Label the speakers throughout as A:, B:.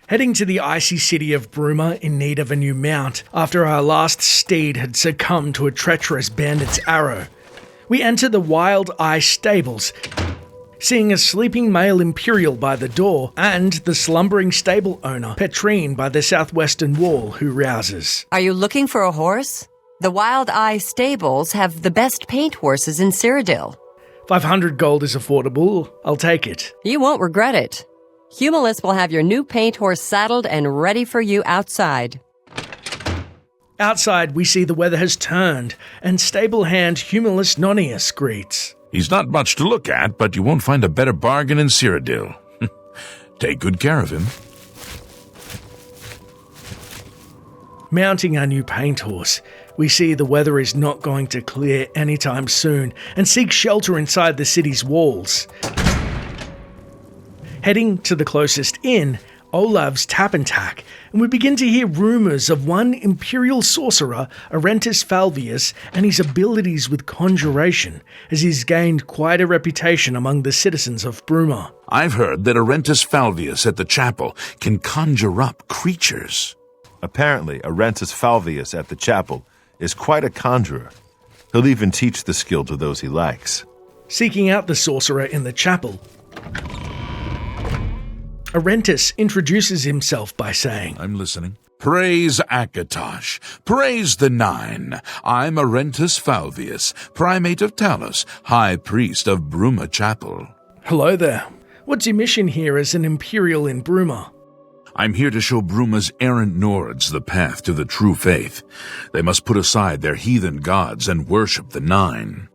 A: Heading to the icy city of Bruma in need of a new mount after our last steed had succumbed to a treacherous bandit's arrow. We enter the Wild Eye stables, seeing a sleeping male Imperial by the door and the slumbering stable owner, Petrine, by the southwestern wall, who rouses.
B: Are you looking for a horse? The Wild Eye stables have the best paint horses in Cyrodiil.
A: 500 gold is affordable. I'll take it.
B: You won't regret it. Cumulus will have your new paint horse saddled and ready for you outside.
A: Outside, we see the weather has turned, and stable hand Humulus Nonius greets.
C: He's not much to look at, but you won't find a better bargain in Cyrodiil. Take good care of him.
A: Mounting our new paint horse, we see the weather is not going to clear anytime soon and seek shelter inside the city's walls. Heading to the closest inn, Olav's Tap and Tack, and we begin to hear rumours of one imperial sorcerer, Arentus Falvius, and his abilities with conjuration, as he's gained quite a reputation among the citizens of Bruma.
C: I've heard that Arentus Falvius at the chapel can conjure up creatures.
D: Apparently, Arentus Falvius at the chapel is quite a conjurer. He'll even teach the skill to those he likes.
A: Seeking out the sorcerer in the chapel, Arentus introduces himself by saying,
C: I'm listening. Praise Akatosh. Praise the Nine. I'm Arentus Falvius, Primate of Talos, High Priest of Bruma Chapel.
A: Hello there. What's your mission here as an Imperial in Bruma?
C: I'm here to show Bruma's errant Nords the path to the true faith. They must put aside their heathen gods and worship the Nine.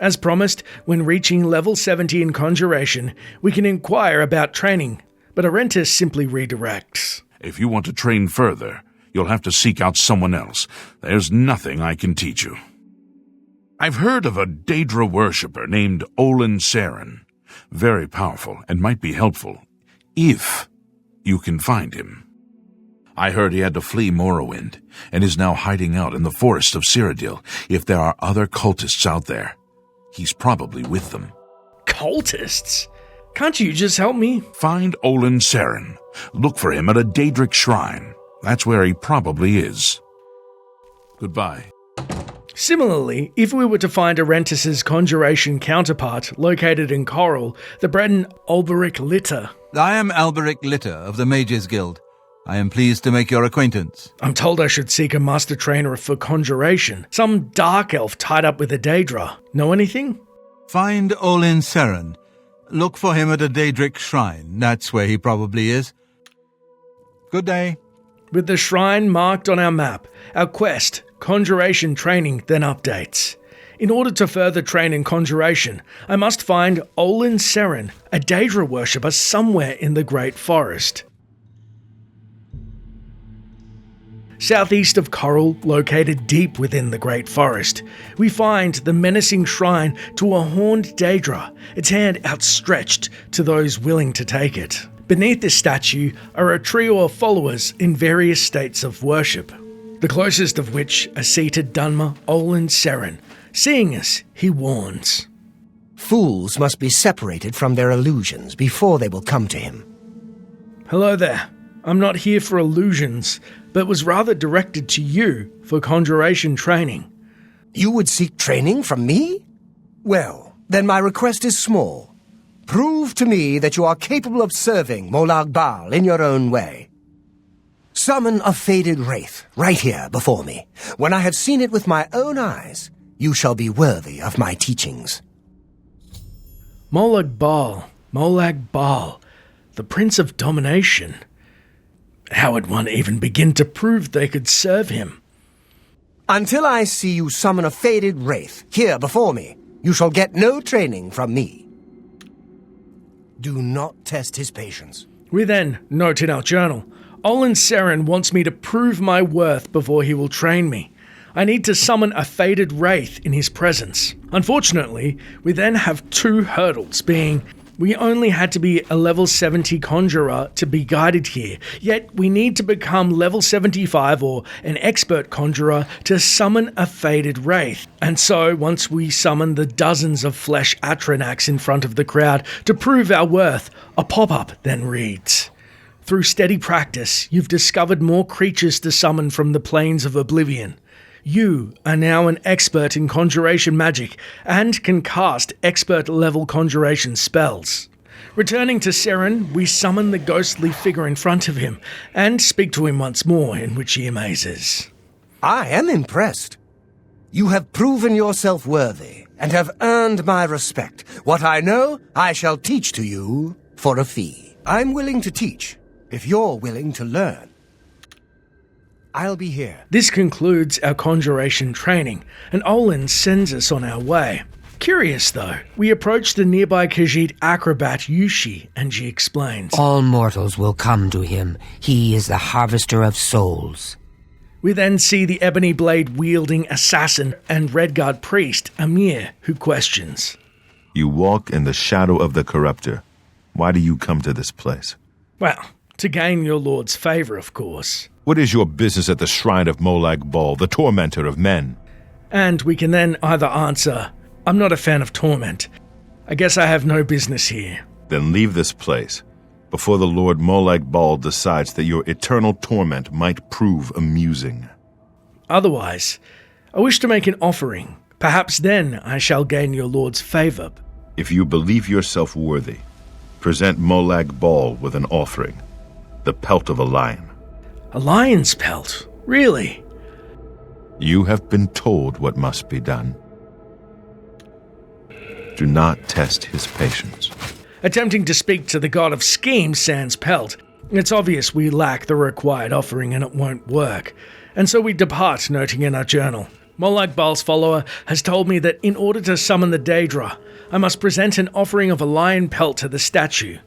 A: As promised, when reaching level 70 in Conjuration, we can inquire about training, but Arentus simply redirects.
C: If you want to train further, you'll have to seek out someone else. There's nothing I can teach you. I've heard of a Daedra worshipper named Olin Saren. Very powerful and might be helpful, if you can find him. I heard he had to flee Morrowind and is now hiding out in the forest of Cyrodiil. If there are other cultists out there, he's probably with them.
A: Cultists? Can't you just help me?
C: Find Olin Saren. Look for him at a Daedric shrine. That's where he probably is. Goodbye.
A: Similarly, if we were to find Arentus's conjuration counterpart located in Coral, the Breton Alberic Litter.
E: I am Alberic Litter of the Mages Guild. I am pleased to make your acquaintance.
A: I'm told I should seek a master trainer for conjuration. Some dark elf tied up with a Daedra. Know anything?
E: Find Olin Saren. Look for him at a Daedric shrine. That's where he probably is. Good day.
A: With the shrine marked on our map, our quest, conjuration training, then updates. In order to further train in conjuration, I must find Olin Saren, a Daedra worshipper somewhere in the Great Forest. Southeast of Coral, located deep within the Great Forest, we find the menacing shrine to a horned Daedra, its hand outstretched to those willing to take it. Beneath this statue are a trio of followers in various states of worship, the closest of which a seated Dunmer, Olin Saren. Seeing us, he warns.
F: Fools must be separated from their illusions before they will come to him.
A: Hello there. I'm not here for illusions, but was rather directed to you for conjuration training.
F: You would seek training from me? Well, then my request is small. Prove to me that you are capable of serving Molag Bal in your own way. Summon a faded wraith right here before me. When I have seen it with my own eyes, you shall be worthy of my teachings.
A: Molag Bal, the Prince of Domination. How would one even begin to prove they could serve him?
F: Until I see you summon a faded wraith here before me, you shall get no training from me. Do not test his patience.
A: We then note in our journal, Olin Saren wants me to prove my worth before he will train me. I need to summon a faded wraith in his presence. Unfortunately, we then have two hurdles, being we only had to be a level 70 conjurer to be guided here, yet we need to become level 75 or an expert conjurer to summon a faded wraith. And so, once we summon the dozens of flesh Atronachs in front of the crowd to prove our worth, a pop-up then reads, Through steady practice, you've discovered more creatures to summon from the plains of Oblivion. You are now an expert in conjuration magic and can cast expert-level conjuration spells. Returning to Seren, we summon the ghostly figure in front of him and speak to him once more, in which he amazes.
F: I am impressed. You have proven yourself worthy and have earned my respect. What I know, I shall teach to you for a fee. I'm willing to teach, if you're willing to learn. I'll be here.
A: This concludes our conjuration training, and Olin sends us on our way. Curious though, we approach the nearby Khajiit acrobat Yushi, and she explains.
G: All mortals will come to him. He is the harvester of souls.
A: We then see the ebony blade-wielding assassin and Redguard priest, Amir, who questions.
D: You walk in the shadow of the corruptor. Why do you come to this place?
A: Well, to gain your lord's favor, of course.
D: What is your business at the shrine of Molag Bal, the tormentor of men?
A: And we can then either answer, I'm not a fan of torment. I guess I have no business here.
D: Then leave this place, before the Lord Molag Bal decides that your eternal torment might prove amusing.
A: Otherwise, I wish to make an offering. Perhaps then I shall gain your lord's favor.
D: If you believe yourself worthy, present Molag Bal with an offering, the pelt of a lion.
A: A lion's pelt? Really?
D: You have been told what must be done. Do not test his patience.
A: Attempting to speak to the god of schemes sans pelt, it's obvious we lack the required offering and it won't work. And so we depart, noting in our journal. Molag Bal's follower has told me that in order to summon the Daedra, I must present an offering of a lion pelt to the statue.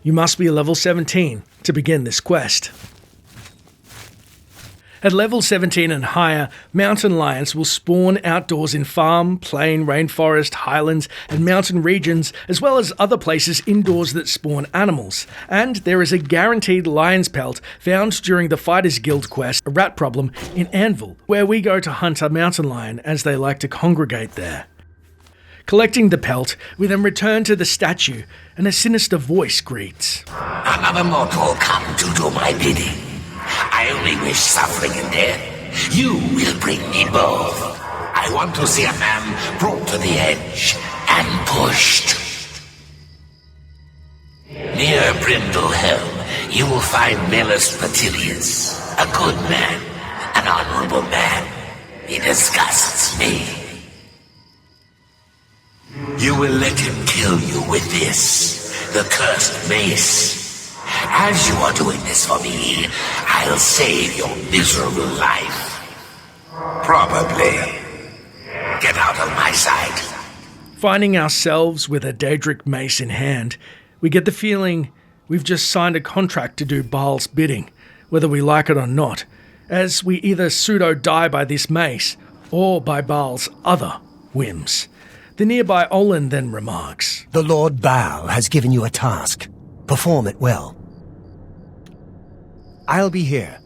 A: You must be level 17 to begin this quest. At level 17 and higher, mountain lions will spawn outdoors in farm, plain, rainforest, highlands, and mountain regions, as well as other places indoors that spawn animals. And there is a guaranteed lion's pelt found during the Fighters Guild quest, A Rat Problem, in Anvil, where we go to hunt a mountain lion as they like to congregate there. Collecting the pelt, we then return to the statue, and a sinister voice greets.
H: Another mortal come to do my bidding. I only wish suffering and death. You will bring me both. I want to see a man brought to the edge and pushed. Near Brindlehelm, you will find Melus Petilius, a good man, an honorable man. He disgusts me. You will let him kill you with this, the cursed mace. As you are doing this for me, I'll save your miserable life. Probably. Get out of my sight.
A: Finding ourselves with a Daedric mace in hand, we get the feeling we've just signed a contract to do Baal's bidding, whether we like it or not, as we either pseudo-die by this mace or by Baal's other whims. The nearby Olin then remarks,
F: The Lord Baal has given you a task. Perform it well. I'll be here.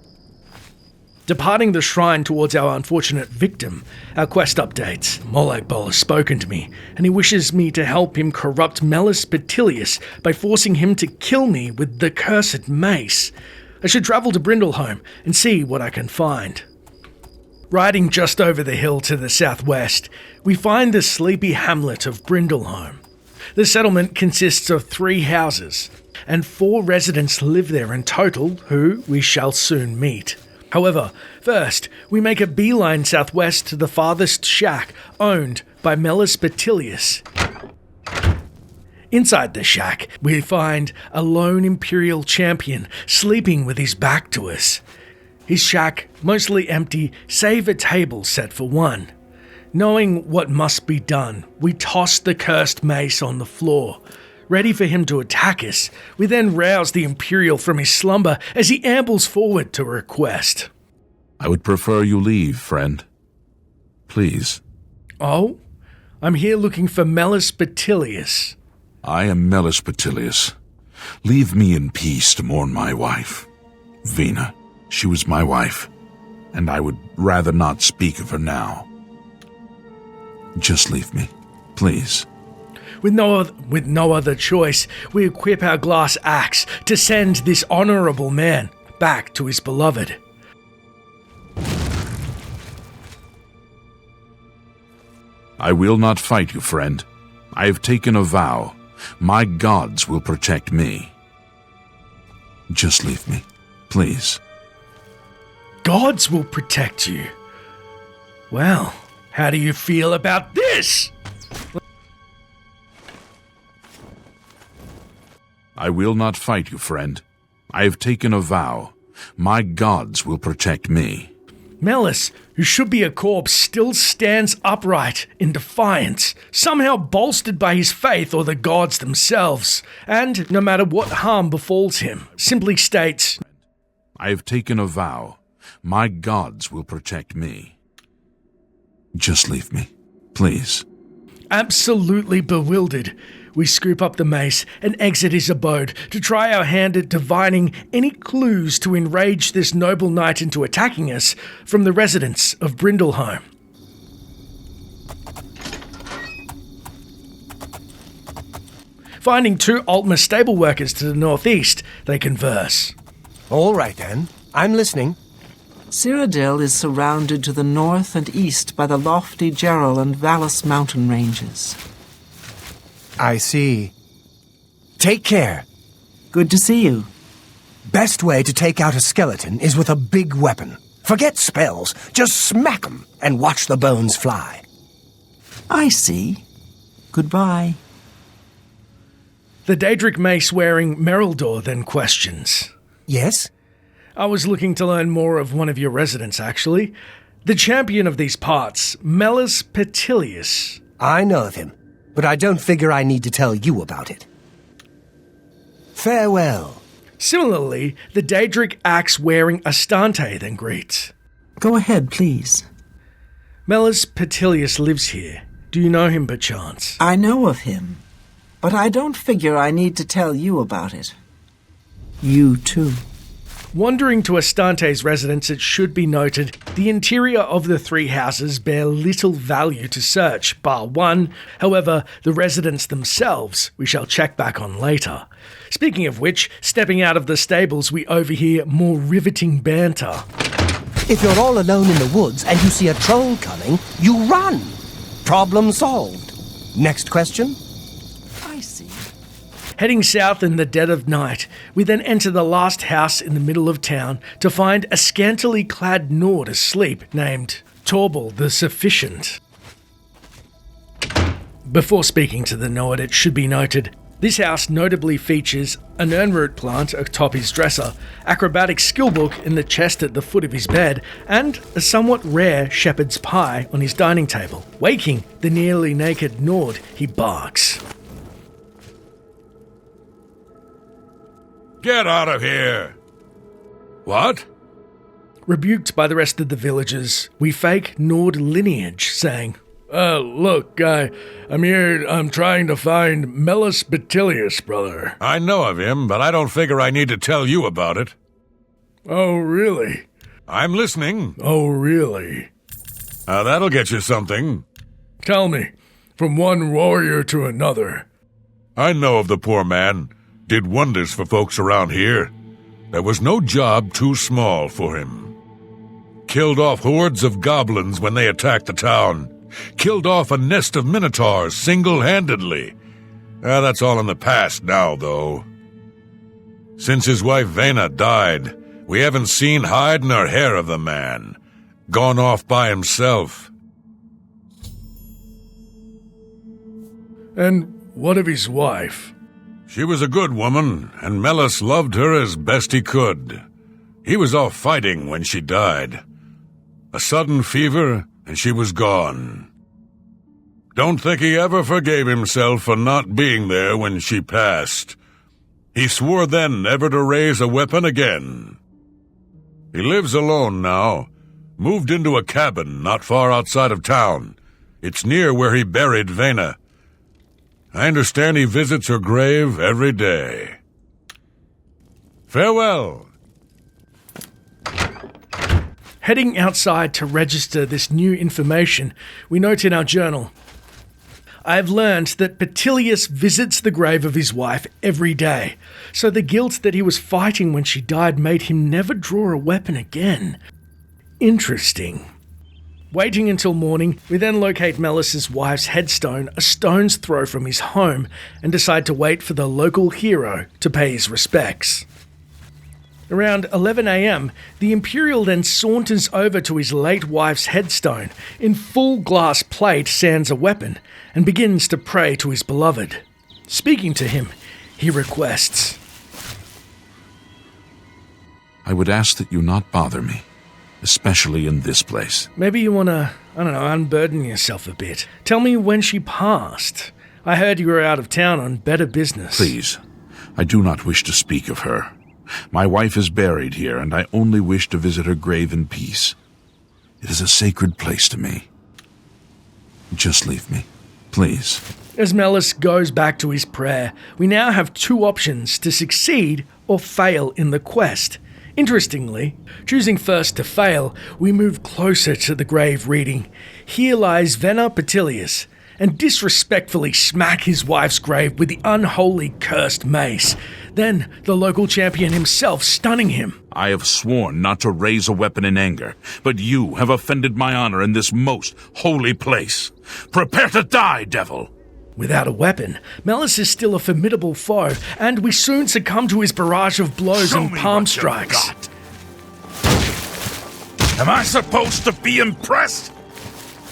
A: Departing the shrine towards our unfortunate victim, our quest updates. Molag Bal has spoken to me, and he wishes me to help him corrupt Melus Petilius by forcing him to kill me with the cursed mace. I should travel to Brindlehelm and see what I can find. Riding just over the hill to the southwest, we find the sleepy hamlet of Brindlehelm. The settlement consists of 3 houses, and 4 residents live there in total, who we shall soon meet. However, first, we make a beeline southwest to the farthest shack owned by Melus Petilius. Inside the shack, we find a lone Imperial champion sleeping with his back to us. His shack mostly empty, save a table set for one. Knowing what must be done, we toss the cursed mace on the floor. Ready for him to attack us, we then rouse the Imperial from his slumber as he ambles forward to request.
C: I would prefer you leave, friend. Please.
A: Oh? I'm here looking for Melus Petilius.
C: I am Melus Petilius. Leave me in peace to mourn my wife. Vina, she was my wife, and I would rather not speak of her now. Just leave me, please.
A: With no other choice, we equip our glass axe to send this honorable man back to his beloved.
C: I will not fight you, friend. I have taken a vow. My gods will protect me. Just leave me, please.
A: Gods will protect you. Well, how do you feel about this?
C: I will not fight you, friend. I have taken a vow. My gods will protect me.
A: Melis, who should be a corpse, still stands upright in defiance, somehow bolstered by his faith or the gods themselves, and, no matter what harm befalls him, simply states,
C: I have taken a vow. My gods will protect me. Just leave me, please.
A: Absolutely bewildered, we scoop up the mace and exit his abode to try our hand at divining any clues to enrage this noble knight into attacking us from the residents of Brindleholm. Finding two Altmer stable workers to the northeast, they converse.
F: All right, then. I'm listening.
I: Cyrodiil is surrounded to the north and east by the lofty Gerald and Vallis mountain ranges.
F: I see. Take care.
I: Good to see you.
F: Best way to take out a skeleton is with a big weapon. Forget spells. Just smack 'em and watch the bones fly.
I: I see. Goodbye.
A: The Daedric mace-wearing Merildor then questions.
F: Yes?
A: I was looking to learn more of one of your residents, actually. The champion of these parts, Melis Petilius.
F: I know of him, but I don't figure I need to tell you about it. Farewell.
A: Similarly, the Daedric axe-wearing Astante then greets.
I: Go ahead, please.
A: Melis Petilius lives here. Do you know him, perchance?
I: I know of him, but I don't figure I need to tell you about it. You too.
A: Wandering to Astante's residence, it should be noted, the interior of the three houses bear little value to search, bar one. However, the residents themselves we shall check back on later. Speaking of which, stepping out of the stables, we overhear more riveting banter.
F: If you're all alone in the woods and you see a troll coming, you run. Problem solved. Next question?
I: I see.
A: Heading south in the dead of night, we then enter the last house in the middle of town to find a scantily clad Nord asleep named Torbil the Sufficient. Before speaking to the Nord, it should be noted, this house notably features an Nirnroot plant atop his dresser, acrobatic skill book in the chest at the foot of his bed, and a somewhat rare shepherd's pie on his dining table. Waking the nearly naked Nord, he barks.
J: Get out of here! What?
A: Rebuked by the rest of the villagers, we fake Nord lineage, saying, Look, I'm here, I'm trying to find Melis Petilius, brother.
J: I know of him, but I don't figure I need to tell you about it.
A: Oh, really?
J: I'm listening.
A: Oh, really?
J: That'll get you something.
A: Tell me, from one warrior to another.
J: I know of the poor man. Did wonders for folks around here. There was no job too small for him. Killed off hordes of goblins when they attacked the town. Killed off a nest of minotaurs single-handedly. That's all in the past now, though. Since his wife Vena died, we haven't seen hide nor hair of the man. Gone off by himself.
A: And what of his wife?
J: She was a good woman, and Melis loved her as best he could. He was off fighting when she died. A sudden fever, and she was gone. Don't think he ever forgave himself for not being there when she passed. He swore then never to raise a weapon again. He lives alone now, moved into a cabin not far outside of town. It's near where he buried Vena. I understand he visits her grave every day. Farewell.
A: Heading outside to register this new information, we note in our journal, I have learned that Petilius visits the grave of his wife every day, so the guilt that he was fighting when she died made him never draw a weapon again. Interesting. Waiting until morning, we then locate Melis's wife's headstone a stone's throw from his home and decide to wait for the local hero to pay his respects. Around 11 a.m, the Imperial then saunters over to his late wife's headstone, in full glass plate sands a weapon, and begins to pray to his beloved. Speaking to him, he requests,
C: I would ask that you not bother me, especially in this place.
A: Maybe you want to, unburden yourself a bit. Tell me when she passed. I heard you were out of town on better business.
C: Please, I do not wish to speak of her. My wife is buried here, and I only wish to visit her grave in peace. It is a sacred place to me. Just leave me, please.
A: As Melis goes back to his prayer, we now have two options to succeed or fail in the quest. Interestingly, choosing first to fail, we move closer to the grave reading, "Here lies Venner Petilius," and disrespectfully smack his wife's grave with the unholy cursed mace. Then the local champion himself stunning him.
C: I have sworn not to raise a weapon in anger, but you have offended my honor in this most holy place. Prepare to die, devil!
A: Without a weapon, Melis is still a formidable foe, and we soon succumb to his barrage of blows
C: Show
A: and
C: me
A: palm
C: what you've
A: strikes.
C: got. Am I supposed to be impressed?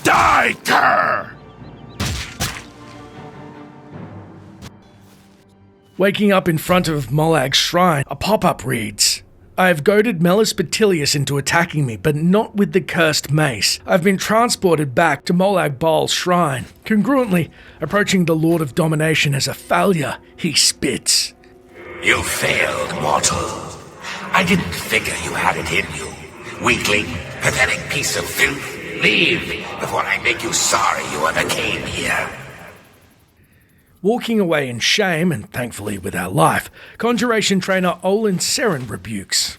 C: Die, cur!
A: Waking up in front of Molag's shrine, a pop-up reads, I have goaded Melis Petilius into attacking me, but not with the cursed mace. I've been transported back to Molag Bal's shrine. Congruently, approaching the Lord of Domination as a failure, he spits.
H: You failed, mortal. I didn't figure you had it in you. Weakling, pathetic piece of filth. Leave before I make you sorry you ever came here.
A: Walking away in shame, and thankfully without life, conjuration trainer Olin Seren rebukes.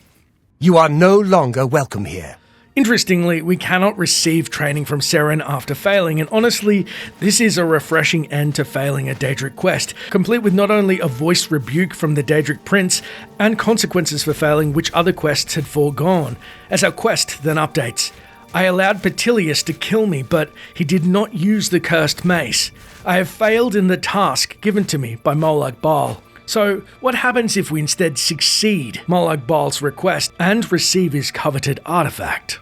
F: You are no longer welcome here.
A: Interestingly, we cannot receive training from Seren after failing, and honestly, this is a refreshing end to failing a Daedric quest, complete with not only a voiced rebuke from the Daedric Prince, and consequences for failing which other quests had foregone. As our quest then updates, I allowed Petilius to kill me, but he did not use the cursed mace. I have failed in the task given to me by Molag Bal. So, what happens if we instead succeed Molag Bal's request and receive his coveted artifact?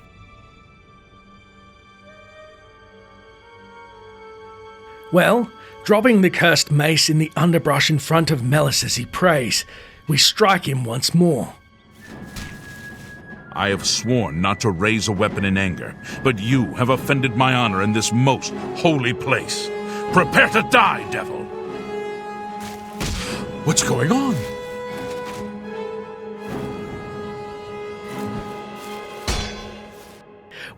A: Well, dropping the cursed mace in the underbrush in front of Melis as he prays, we strike him once more.
C: I have sworn not to raise a weapon in anger, but you have offended my honor in this most holy place. Prepare to die, devil!
J: What's going on?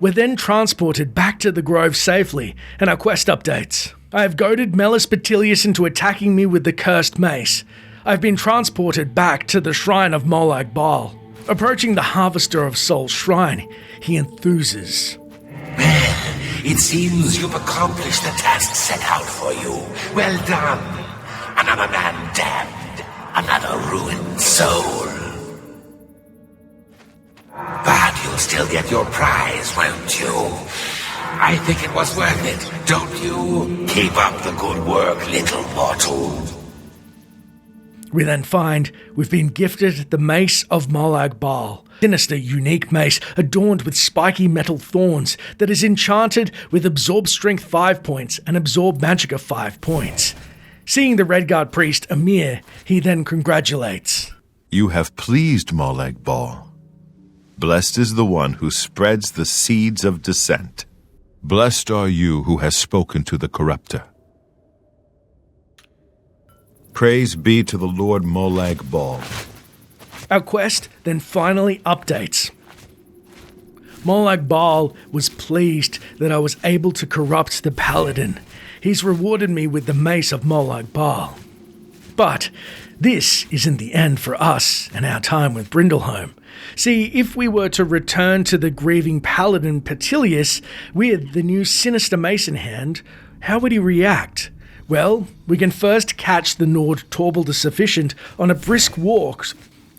A: We're then transported back to the grove safely, and our quest updates. I have goaded Melis Petilius into attacking me with the cursed mace. I've been transported back to the shrine of Molag Bal. Approaching the Harvester of Souls shrine, he enthuses.
H: Well, it seems you've accomplished the task set out for you. Well done. Another man damned. Another ruined soul. But you'll still get your prize, won't you? I think it was worth it, don't you? Keep up the good work, little mortal.
A: We then find we've been gifted the Mace of Molag Bal, sinister, unique mace adorned with spiky metal thorns that is enchanted with Absorb Strength 5 points and Absorb Magicka 5 points. Seeing the Redguard priest Amir, he then congratulates.
D: You have pleased Molag Bal. Blessed is the one who spreads the seeds of dissent. Blessed are you who has spoken to the corrupter. Praise be to the Lord Molag Bal.
A: Our quest then finally updates. Molag Bal was pleased that I was able to corrupt the paladin. He's rewarded me with the Mace of Molag Bal. But this isn't the end for us and our time with Brindleholm. See, if we were to return to the grieving paladin Petilius with the new sinister mace in hand, how would he react? Well, we can first catch the Nord Torbil the Sufficient on a brisk walk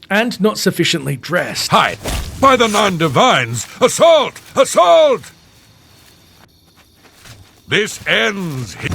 A: and not sufficiently dressed.
J: Hide! By the non-divines! Assault! Assault! This ends here.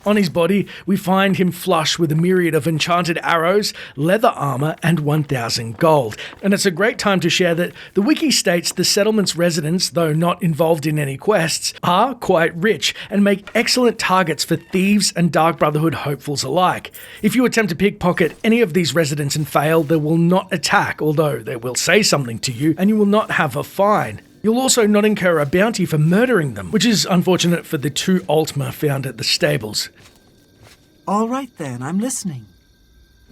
A: On his body, we find him flush with a myriad of enchanted arrows, leather armor, and 1,000 gold. And it's a great time to share that the wiki states the settlement's residents, though not involved in any quests, are quite rich and make excellent targets for thieves and Dark Brotherhood hopefuls alike. If you attempt to pickpocket any of these residents and fail, they will not attack, although they will say something to you, and you will not have a fine. You'll also not incur a bounty for murdering them, which is unfortunate for the 2 Altma found at the stables.
I: All right then, I'm listening.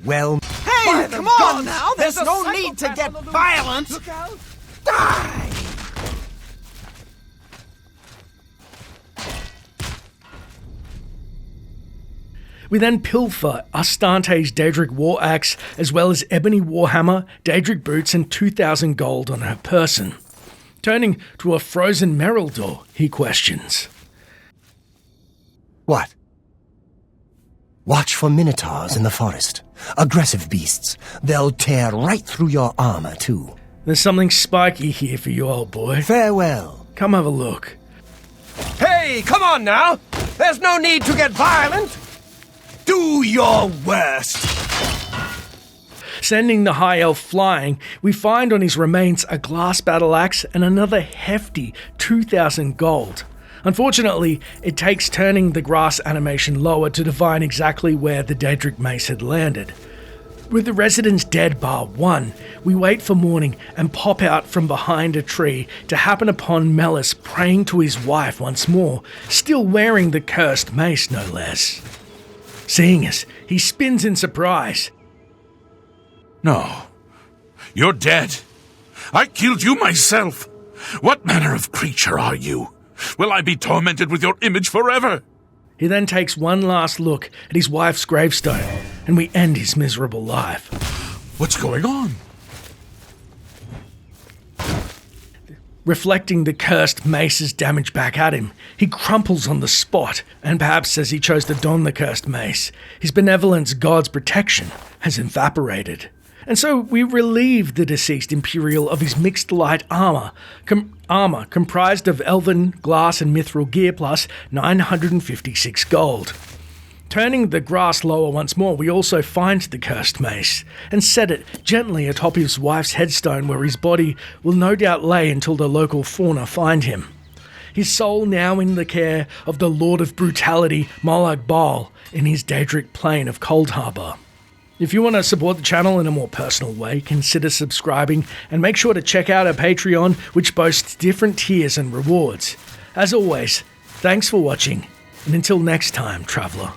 F: Well,
K: Hey, come on now! There's no need to get violent! Die!
A: We then pilfer Astante's Daedric war axe, as well as ebony warhammer, Daedric boots, and 2,000 gold on her person. Turning to a frozen Merildor, he questions.
F: what? Watch for minotaurs in the forest. Aggressive beasts. They'll tear right through your armor, too.
A: There's something spiky here for you, old boy.
F: Farewell.
A: Come have a look.
K: Hey, come on now! There's no need to get violent! Do your worst!
A: Sending the High Elf flying, we find on his remains a glass battle axe and another hefty 2,000 gold. Unfortunately, it takes turning the grass animation lower to divine exactly where the Daedric mace had landed. With the residents dead bar one, we wait for morning and pop out from behind a tree to happen upon Mellus praying to his wife once more, still wearing the cursed mace no less. Seeing us, he spins in surprise.
C: No. You're dead. I killed you myself. What manner of creature are you? Will I be tormented with your image forever?
A: He then takes one last look at his wife's gravestone, and we end his miserable life.
C: What's going on?
A: Reflecting the cursed mace's damage back at him, he crumples on the spot, and perhaps as he chose to don the cursed mace, his benevolence God's protection has evaporated. And so we relieve the deceased Imperial of his mixed light armor comprised of elven, glass, and mithril gear plus 956 gold. Turning the grass lower once more, we also find the cursed mace and set it gently atop his wife's headstone where his body will no doubt lay until the local fauna find him. His soul now in the care of the Lord of Brutality, Molag Bal, in his Daedric plane of Coldharbour. If you want to support the channel in a more personal way, consider subscribing and make sure to check out our Patreon, which boasts different tiers and rewards. As always, thanks for watching, and until next time, Traveller.